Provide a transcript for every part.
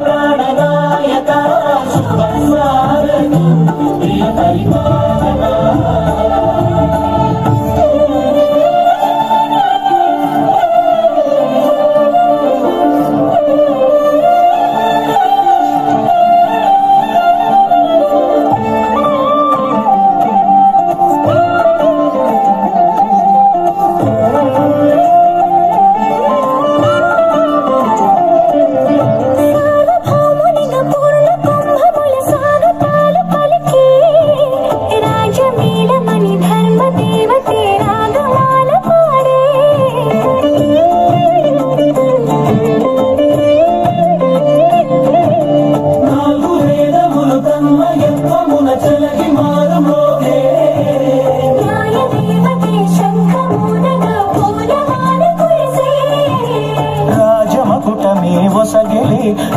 ప్రాణనాయక శుభ స్వాగతం ప్రియ పరిపాలన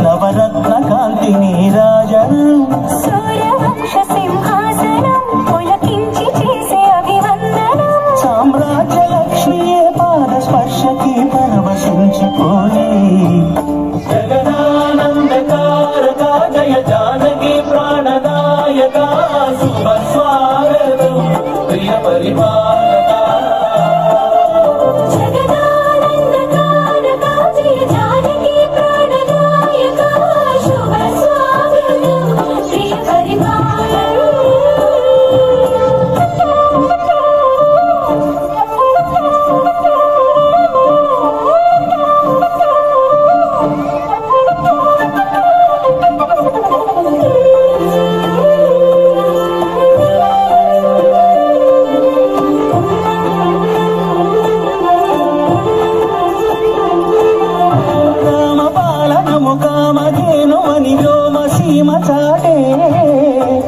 నవరత్న కాంతిని రాజనం సూర్యవంశ సింహాసనం పులకించి చేసే అభివందనం సామ్రాజ్య లక్ష్మియే పాద స్పర్శకి పరవశించిపోయి జగదానందకారక జయ జానకి ప్రాణనాయక శుభ స్వాగతం ప్రియ పరిపాలక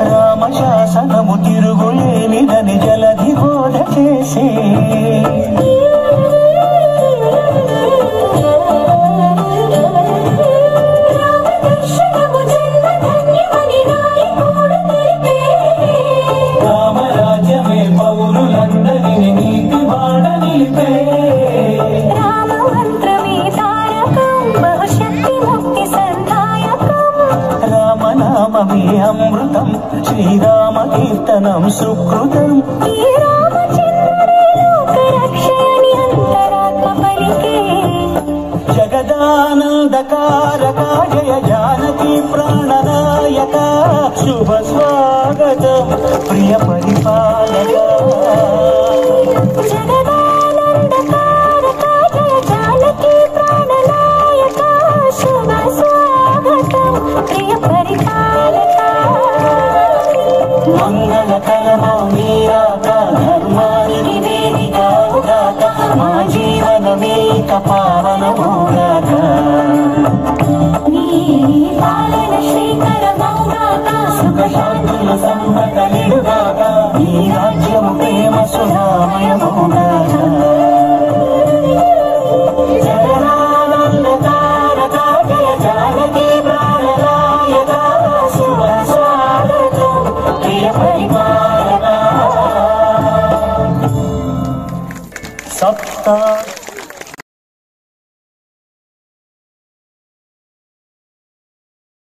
రామశాసనము తిరుగులేనిదని జలధి బోధ చేసే రామరాజ్యమే పౌరులందరిని నీతి బాట నిలిపే రామమంత్రమే తారకం బహుశక్తి ముక్తి సంధాయకం రామనామమే అమృతం శ్రీరామ కీర్తనం సుకృతం జగదానందకారక జయ జానకి ప్రాణనాయక శుభ స్వాగతం ప్రియ